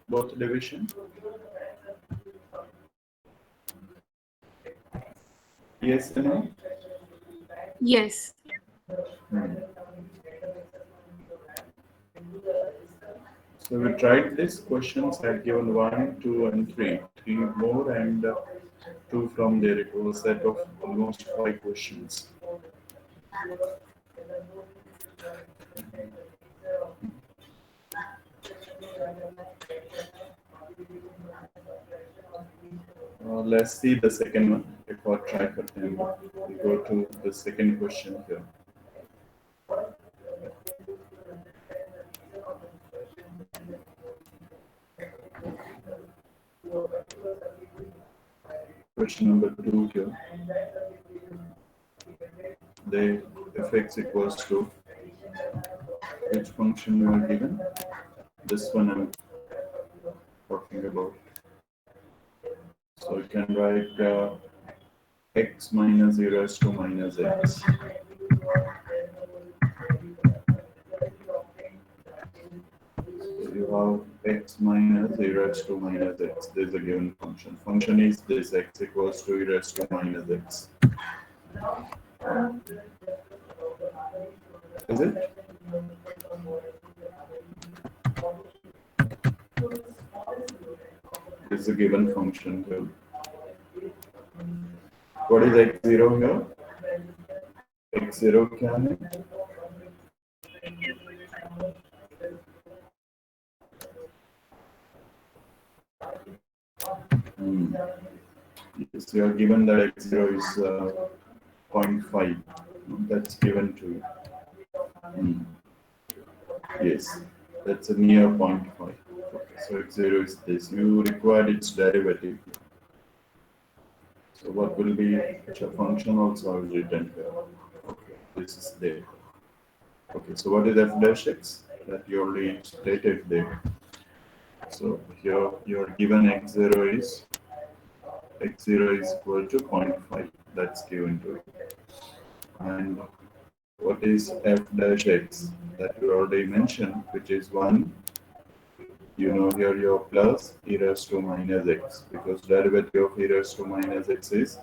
Both division? Yes and no? Yes. So we tried this. Questions had given 1, 2, and 3. 3 more and 2 from there. It was a set of almost 5 questions. Let's see the second one. Before try for 10, we go to the second question here. Question number 2 here. The fx equals to which function you are given? This one I'm talking about. So you can write x minus 0 is to minus x. So you have x minus 0 is to minus x. This is a given function. Function is this x equals to 0 is to minus x. Is it? This is a given function here. What is x0 here? x0 क्या है? Yes, you are given that x0 is 0.5. That's given to you. Yes, that's a near 0.5. Okay, so x0 is this. You require its derivative. So what will be such a function also is written here. Okay, this is there. Okay, so what is f dash x? That you already stated there. So here you are given x0 is equal to 0.5. That's given to it. And what is f dash x? That you already mentioned, which is 1. You know here your plus e raised to minus x, because derivative of e raised to minus x is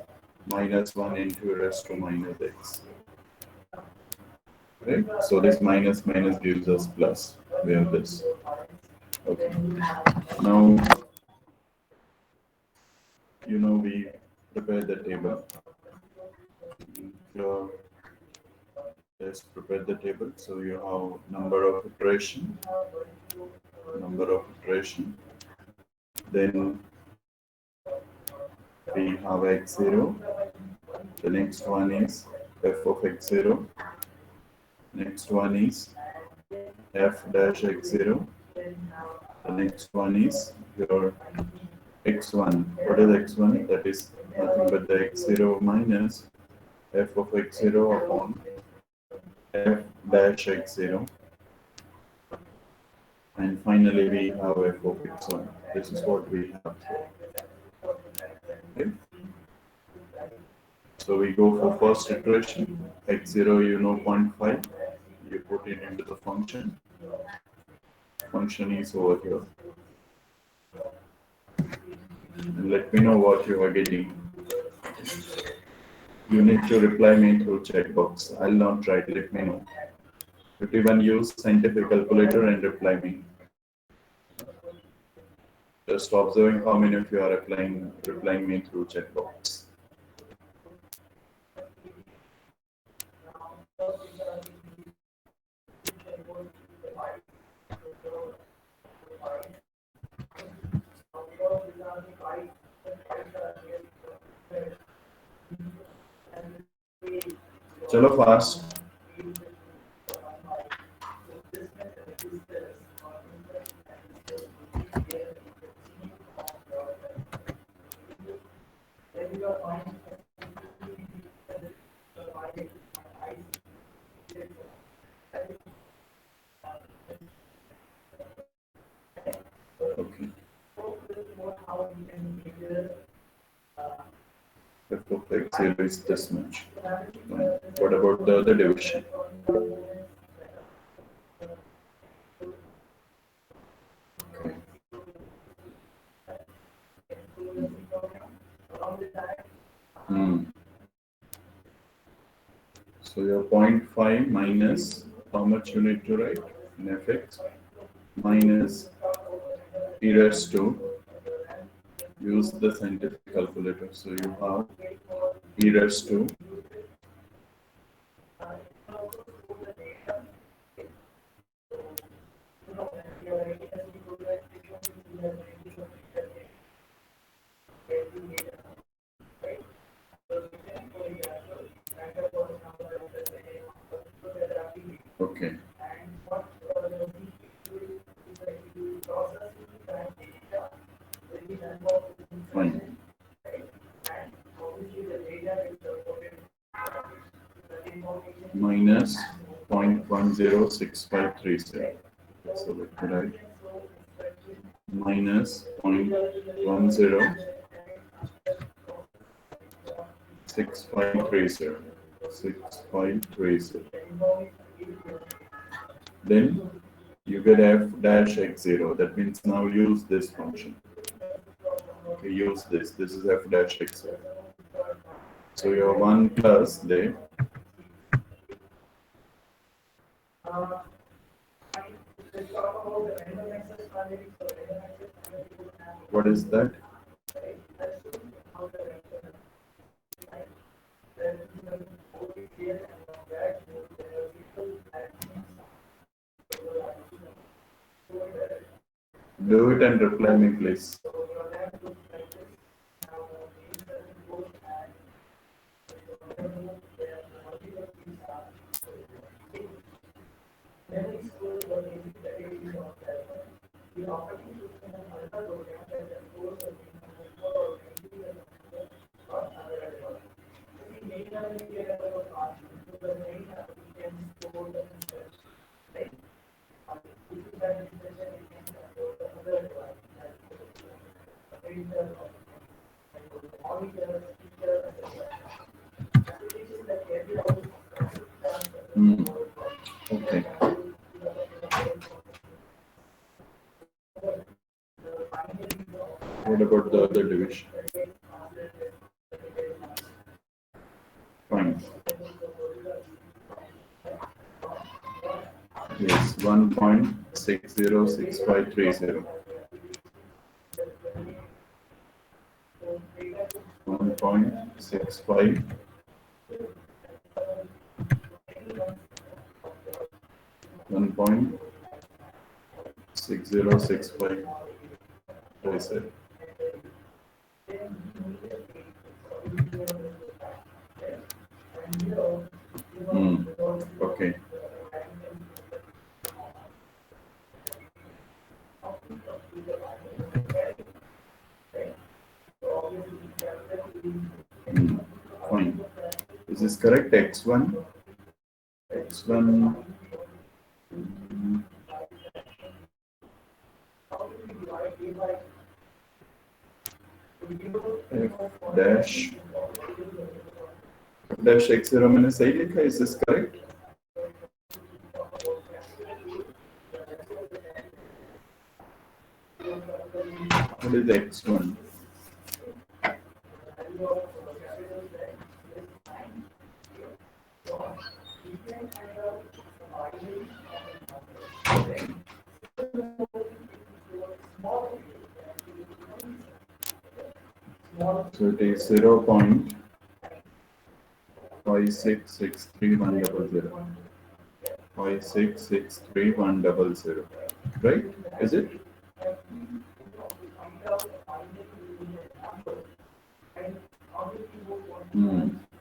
minus 1 into e raised to minus x. Right? So this minus minus gives us plus. We have this. Okay. Now, you know, we prepare the table. Just prepare the table. So you have number of iteration. Then we have x0. The next one is f of x0. Next one is f dash x0. The next one is your x1. What is x1? That is nothing but the x0 minus f of x0 upon f dash x0. And finally we have f of x1. This is what we have here. Okay. So we go for first iteration. x0 you know 0.5. You put it into the function. Function is over here. And let me know what you are getting. You need to reply me through chat box. I'll not try to let me know. If even use scientific calculator and reply me. Just observing how many of you are replying me through chat box. Chalo fast. Okay. F of x0 is this much. What about the other division? Okay. So your 0.5 minus how much you need to write in fx minus e raised to, use the scientific calculator. So you have e raised to okay. Fine. Minus 0.106530. So let me write minus 0.106530. 6530. Then you get f dash x0. That means now use this function. Okay, use this. This is f dash x0. So your 1 plus there. What is that? Do it and reply me, please. Okay. What about the other division? Fine. Yes, 1.606530. 1.65. 1.6065. I said. Okay. Fine. Is this correct? X1. X1. F dash. F dash x0 minus I लिखा. Is this correct? What is x1? So it is 0.5663100. 5663100. Right? Is it?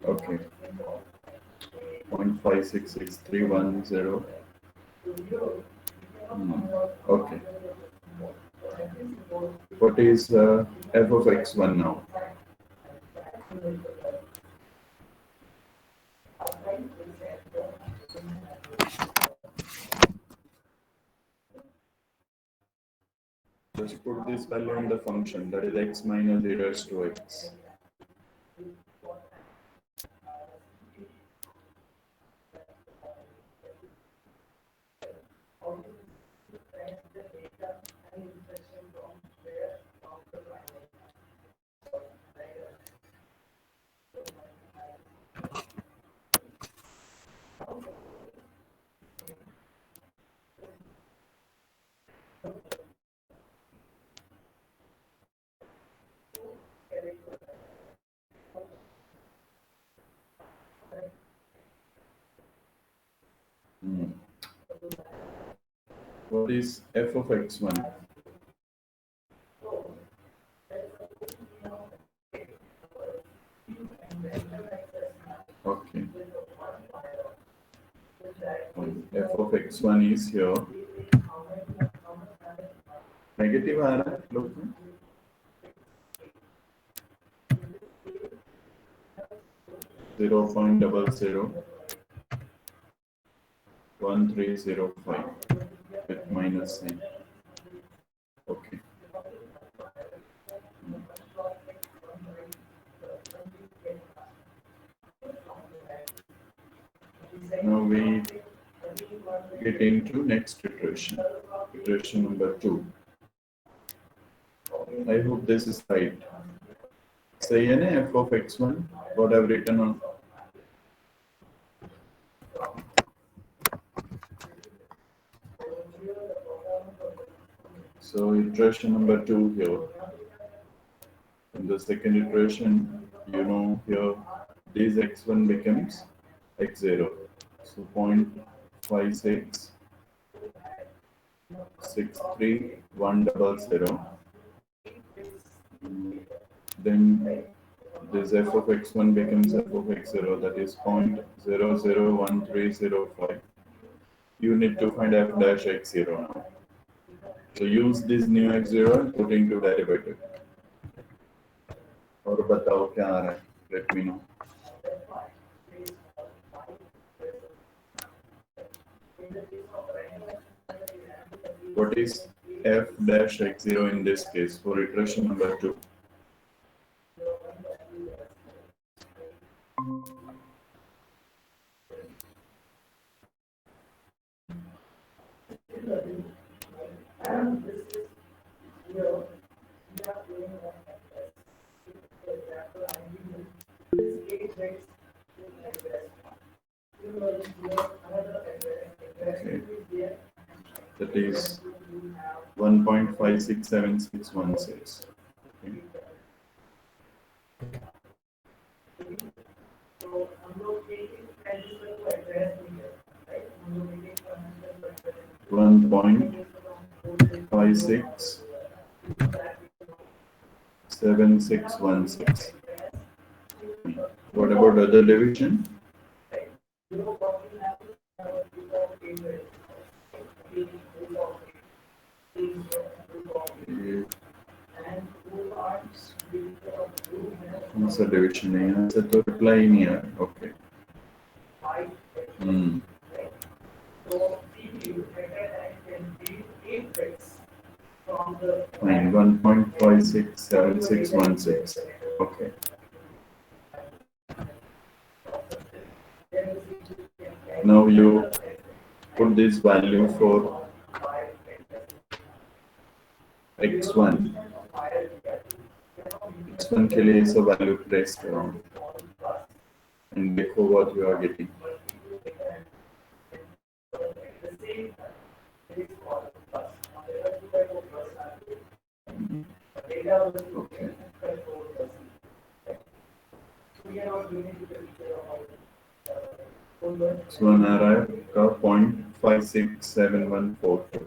Okay. 0.5663100. Okay. What is f of x1 now? Just put this value in the function, that is x minus e raised to x. What is f of x1? Okay. F of x1 is here. Negative आ रहा है लोग में? 0.001305 with minus sign. Okay. Now we get into next iteration. Iteration number 2. I hope this is right. Say n f of x1, what I've written on. So iteration number 2 here. In the second iteration, you know here this x1 becomes x0. So 0.5663100. Then this f of x1 becomes f of x0, that is 0.001305. You need to find f dash x0 now. So use this new x0 and put into derivative. और बताओ क्या आ रहा है? Let me know. What is f dash x0 in this case for iteration number 2? Okay. That is 1.567616. Okay. One point 567616. What about other division? कौन सा division है यहाँ से तो रिप्लाई ही नहीं आया. Okay. Fine. 1.567616. Okay. Now you put this value for x1. x1 के लिए इस value place करो and देखो what you are getting. Okay. So an array का 0.567142.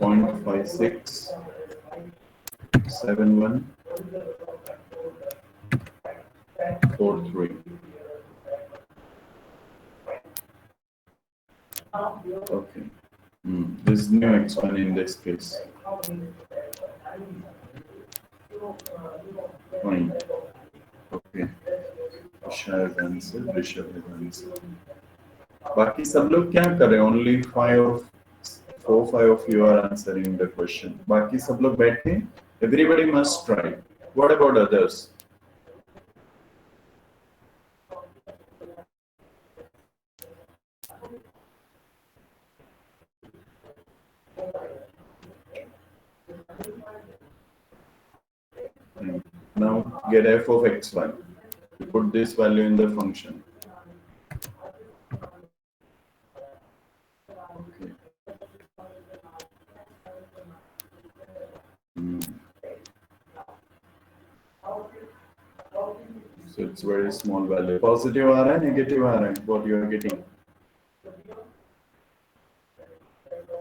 0.567143. Okay. This is new x1 in this case. Fine. Okay. Rishabh answer. बाकी सब लोग क्या कर रहे हैं? Only 4-5 of you are answering the question. बाकी सब लोग बैठे. Everybody must try. What about others? Now get f of x1. You put this value in the function. Okay. So it's very small value. Positive आ रहा है, negative आ रहा है. What you are getting?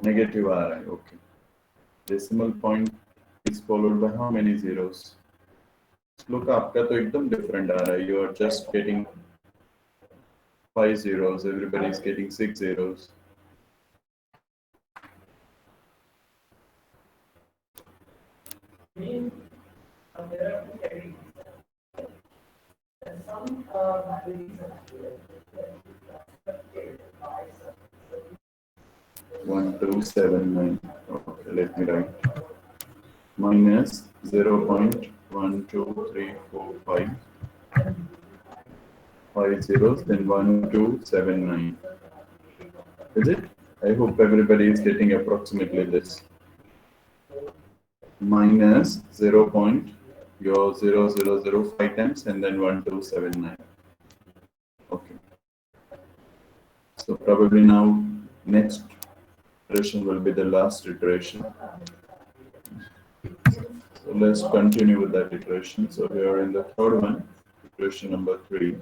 Negative आ रहा है. Okay. Decimal point is followed by how many zeros? Look, आपका तो एकदम different आ रहा है. You are just getting 5 zeros. Everybody is getting 6 zeros. One, 2, 7, 9. Okay, let me write. Minus 0.123455. 5 zeros, then 1279. Is it? I hope everybody is getting approximately this. Minus 0.0005 times and then 1279. Okay. So probably now next iteration will be the last iteration. So let's continue with that iteration. So here in the third one, iteration number 3,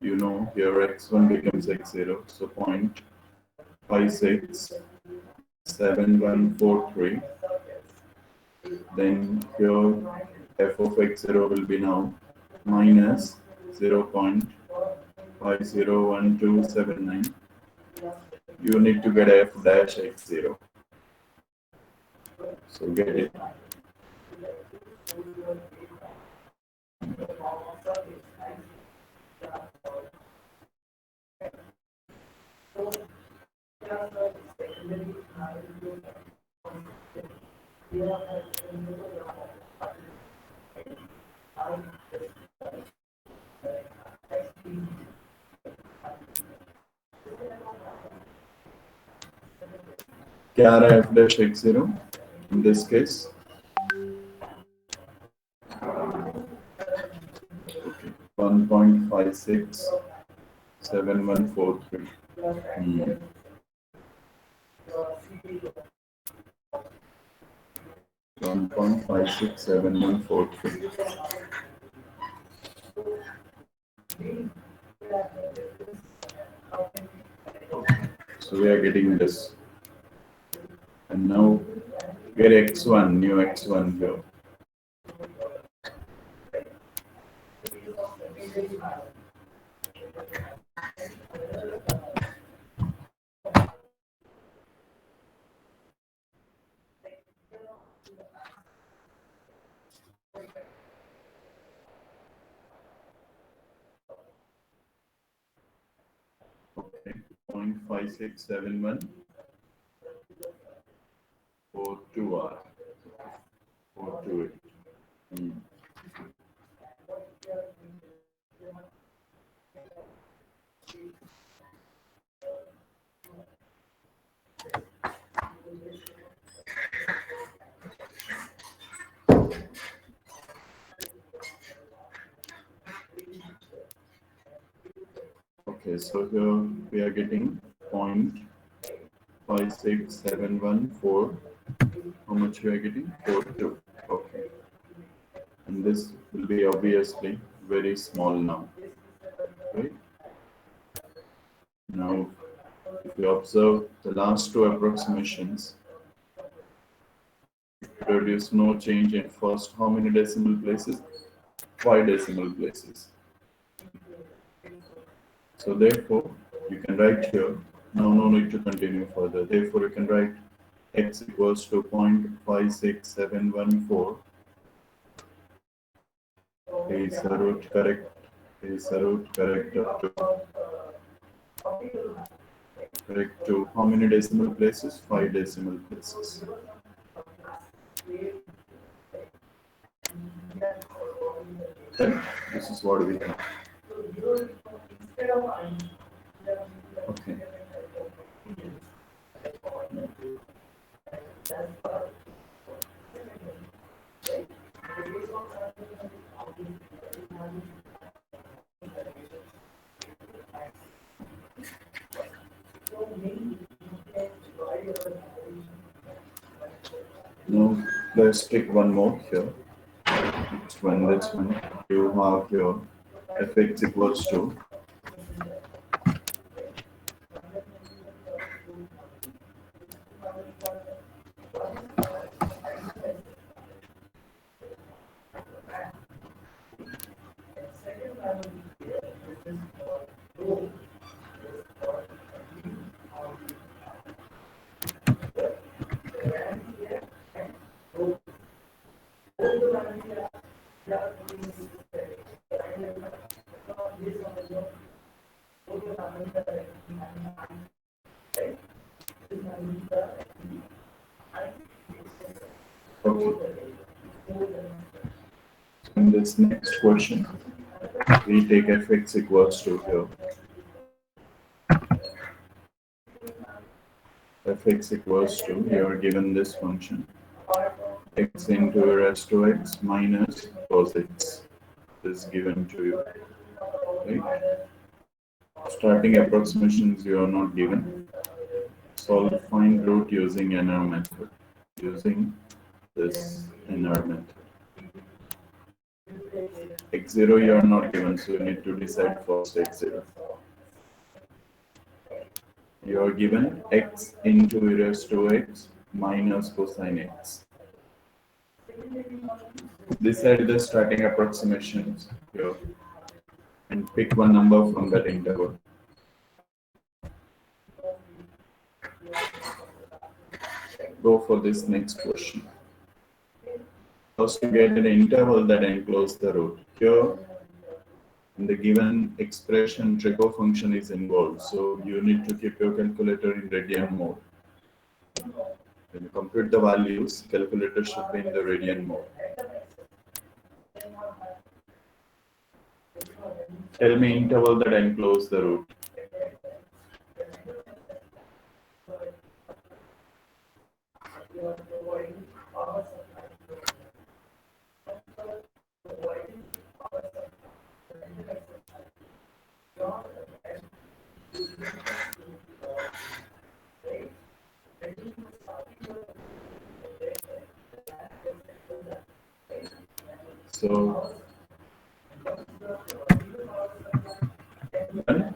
you know here x1 becomes x0, so 0.567143. Then here f of x0 will be now minus 0.501279. You need to get f dash x0. So get it. क्या आ रहा है f dash x0 in this case? Okay, 1.567143. 1.567143. So we are getting this. And now get x1, new x1 here. Okay, 0.567142R. 428. Okay, so here we are getting 0.56714. How much we are getting? 42. Okay. And this will be obviously very small now. Right? Now, if you observe the last two approximations, produce no change in first how many decimal places? 5 decimal places. So therefore, you can write here, now no need to continue further. Therefore, you can write x equals to 0.56714 is a root correct, correct to how many decimal places? 5 decimal places. Then this is what we have. Okay. Now let's take one more here. This one you have here fx equals to okay. In this next question, we take fx equals to here. Fx equals to, you are given this function, x into a raised to x minus cos x is given to you, right? Starting approximations you are not given. Solve find root using NR method. Using this NR method. X0 you are not given, so you need to decide first X0. You are given x into e raised to x minus cosine x. Decide the starting approximations here and pick one number from that interval. Go for this next question. First, you get an interval that encloses the root. Here, in the given expression, trigo function is involved, so you need to keep your calculator in radian mode. When you compute the values, calculator should be in the radian mode. Tell me interval that encloses the root. So, done?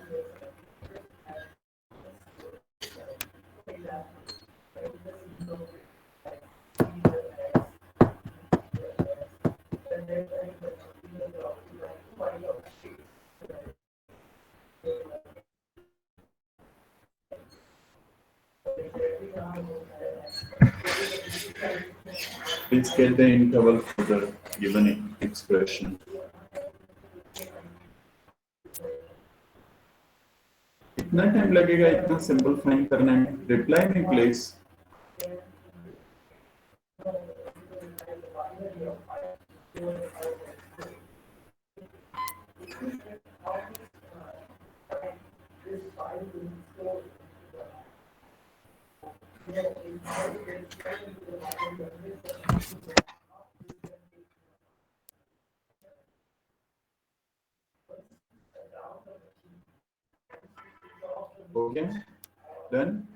Please get the interval for the given expression. कितना time लगेगा इतना सिंपलीफाइंग करने में? Reply में please. Okay, done.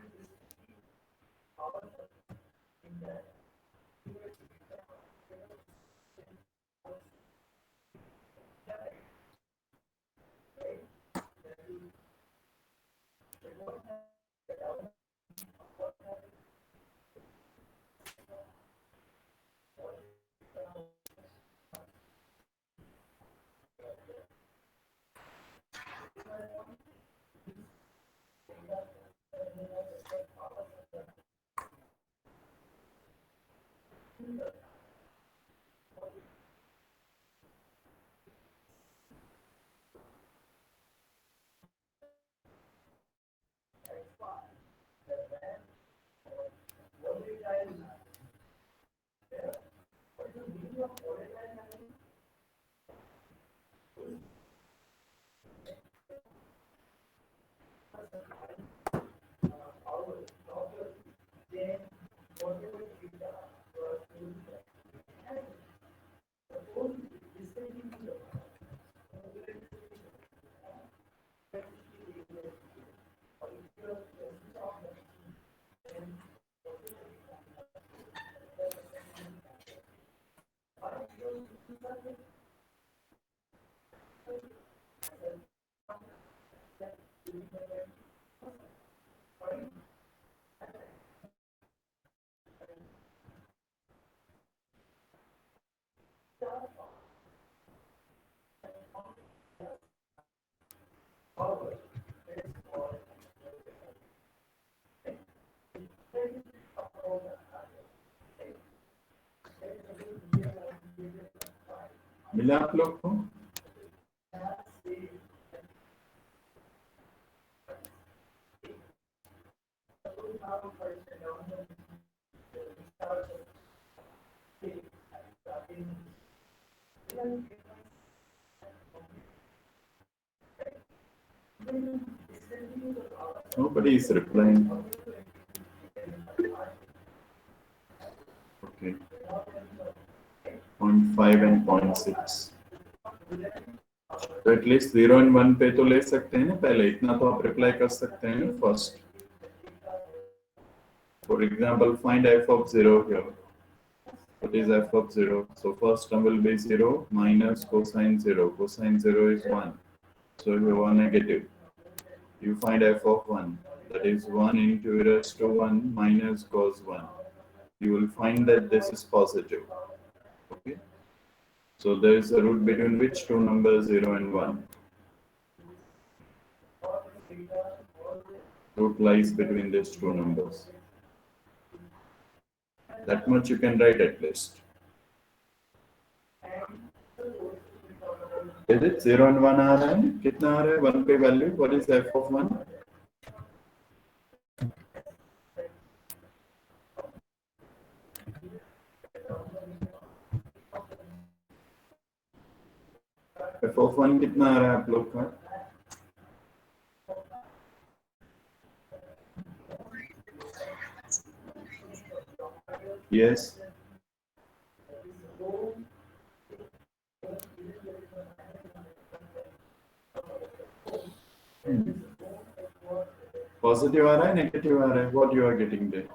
मिला आप लोग को? Nobody is replying. Okay. 0.5 and 0.6. तो एटलीस्ट 0 and 1 पे तो ले सकते हैं ना, पहले इतना तो आप रिप्लाई कर सकते हैं first. For example, find f of 0 here. What is f of 0? So first term will be 0 minus cosine 0. Cosine 0 is 1. So you have a negative. You find f of 1. That is 1 into e raised to 1 minus cos 1. You will find that this is positive. Okay. So there is a root between which two numbers 0 and 1. Root lies between these two numbers. That much you can write at least. Is it 0 and 1 आ रहा है? कितना आ रहा है 1 पे value? What is f of 1? f of 1 कितना आ रहा है आप लोग का? Yes. पॉजिटिव आ रहा है, नेगेटिव आ रहा है? What you are getting there?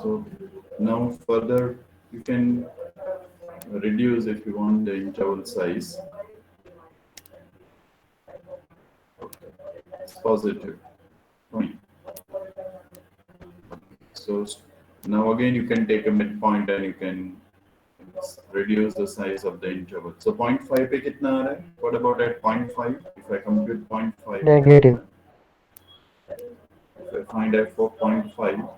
So now further you can reduce if you want the interval size. It's positive. Fine. So now again you can take a midpoint and you can reduce the size of the interval. So 0.5 पे कितना आ रहा है? What about at 0.5? If I compute 0.5. Negative. If I find f of 0.5,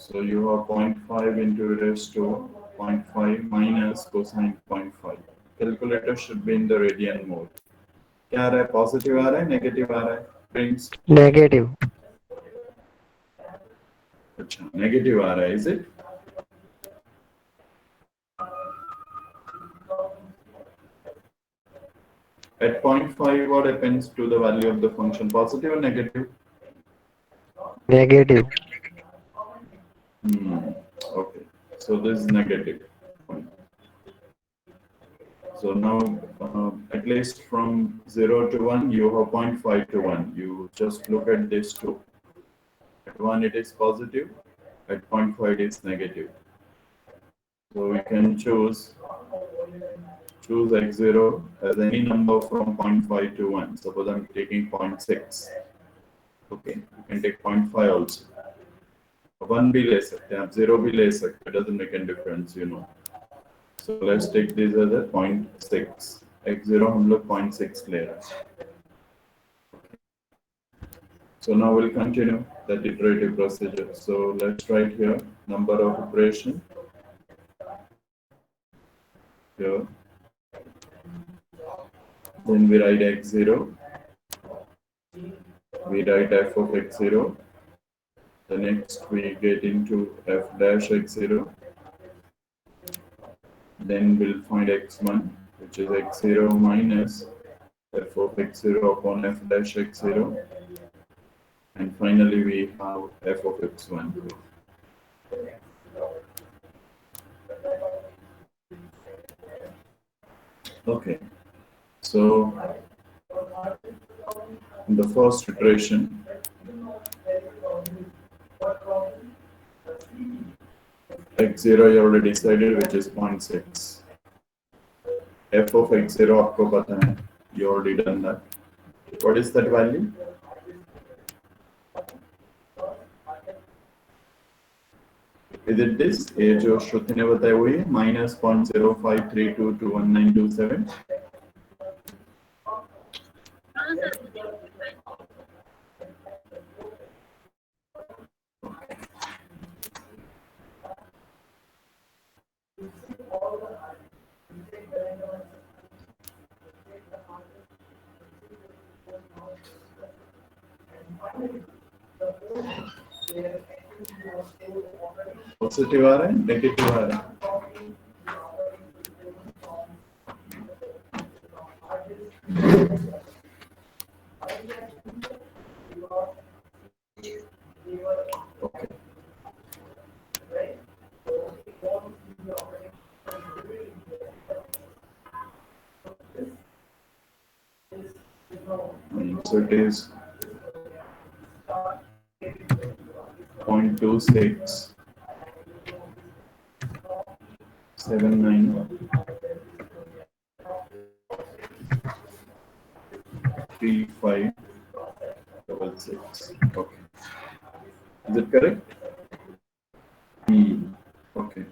so you have 0.5 into e raised to 0.5 minus cosine 0.5. Calculator should be in the radian mode. क्या आ रहा है? Positive आ रहा है, negative आ रहा है? Prints. Negative. अच्छा, negative आ रहा है, is it? At 0.5, what happens to the value of the function? Positive or negative? Negative. Okay, so this is negative. So now, at least from 0 to 1, you have 0.5 to 1. You just look at this two. At 1 it is positive, at 0.5 it is negative. So we can choose x0 as any number from 0.5 to 1. Suppose I'm taking 0.6. Okay, you can take 0.5 also. 1 भी ले सकते हैं, आप 0 भी ले सकते हैं, doesn't make any difference, you know. So let's take this as a 0.6. x0 हम लोग 0.6 ले रहे हैं. So now we'll continue that iterative procedure. So let's write here number of operation here. Then we write x0. We write f of x0. The next we get into f dash x0. Then we'll find x1, which is x0 minus f of x0 upon f dash x0. And finally we have f of x1. Okay, so in the first iteration, x0 you already decided, which is 0.6. f of x0 आपको पता है, you already done that. What is that value? Is it this? ये जो श्रुति ने बताया वही है -0.05322197. Positive आ रहा है, नेगेटिव आ रहा है. Okay. So it is 0.26 79 3566. Okay. Is it correct? Okay.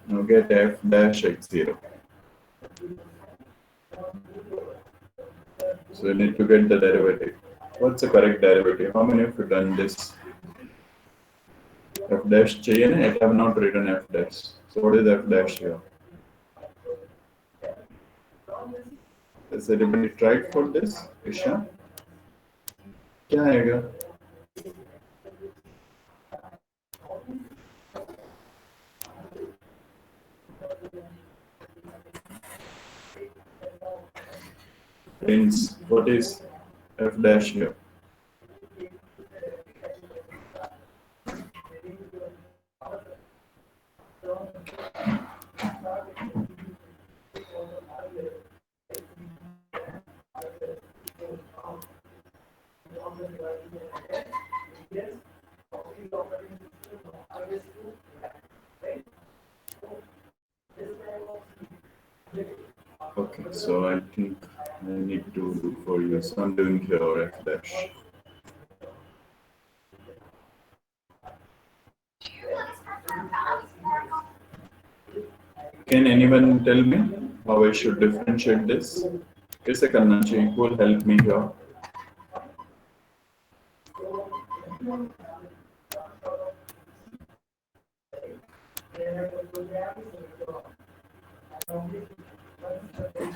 Now get f dash x0. So you need to get the derivative. What's the correct derivative? How many of you done this? F dash chain, I have not written f dash. So what is f dash here? Has anybody tried for this? Isha? क्या आएगा? Friends, what is f dash here? Okay, so I think I need to do for you. So I'm doing here f dash. Can anyone tell me how I should differentiate this? कैसे करना चाहिए? Who will help me here?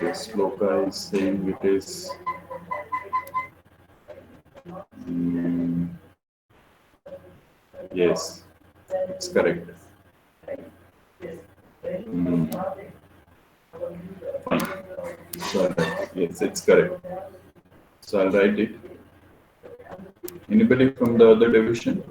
This Loka is saying it is yes, it's correct. Fine. So yes, it's correct. So I'll write it. Anybody from the other division?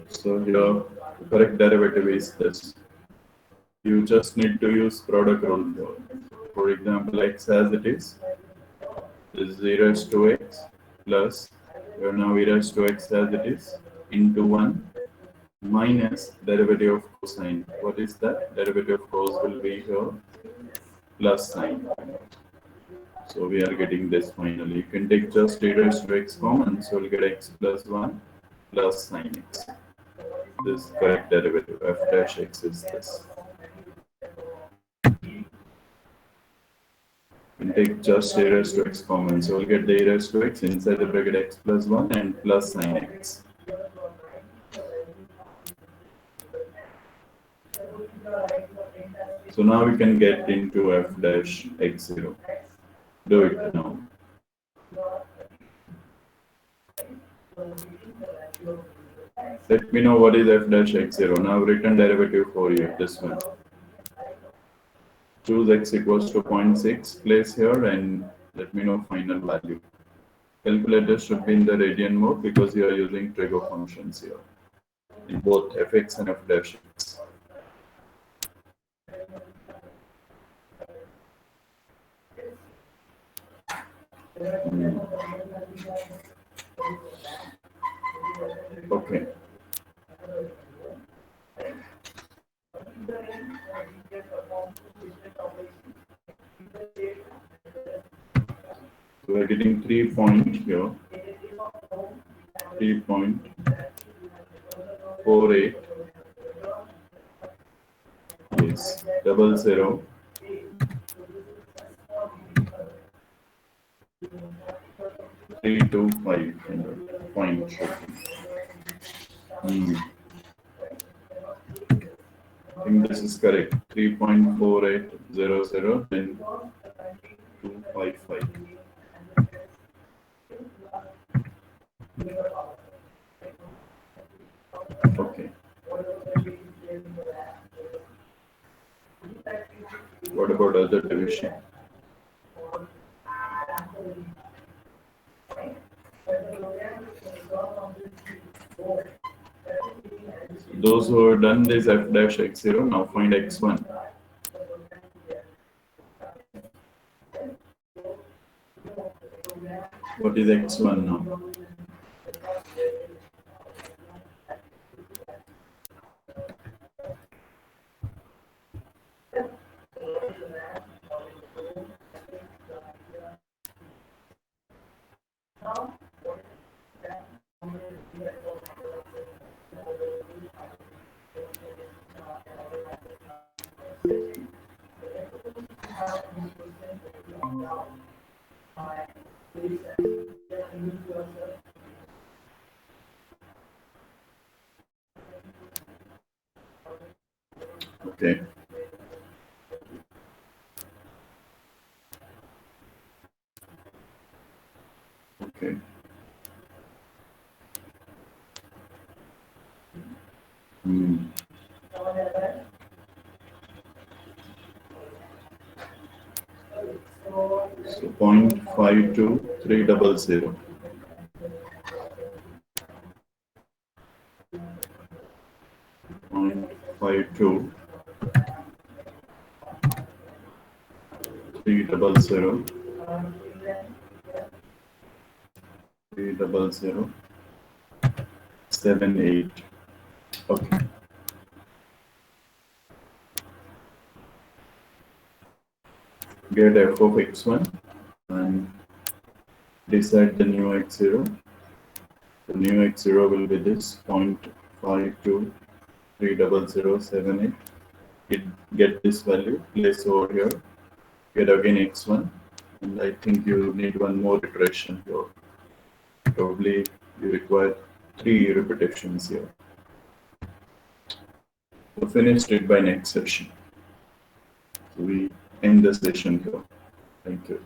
So your correct derivative is this. You just need to use product rule here. For example, x as it is 0 raised to x plus you now e raised to x as it is into 1 minus derivative of cosine. What is that? Derivative of cos will be here plus sine. So we are getting this finally. You can take just e raised to x common, so we'll get x plus 1 plus sine x. This correct derivative f dash x is this. You take just a raised to x common, so we'll get the a raised to x inside the bracket x plus 1 and plus sine x. So now we can get into f dash x0. Do it now. Let me know what is f dash x0. Now written derivative for you, this one. Choose x equals to 0.6, place here and let me know final value. Calculator should be in the radian mode because you are using Trigo functions here in both fx and f dash x. Okay. are getting 3 point here, 3.48, yes, 00, 325 kind of point should be. I think this is correct. 3.4800, then 255. Okay. What about other division? Those who have done this f dash x0, now find x1. What is x1 now? Okay. Okay. So 0.52300. 0.52 300 30078. Okay. Get f of x1 and decide the new x0. The new x0 will be this 0.5230078. Get this value, place over here, get again x1, and I think you need one more iteration here. Probably you require 3 repetitions here. So finished it by next session. So we end the session here. Thank you.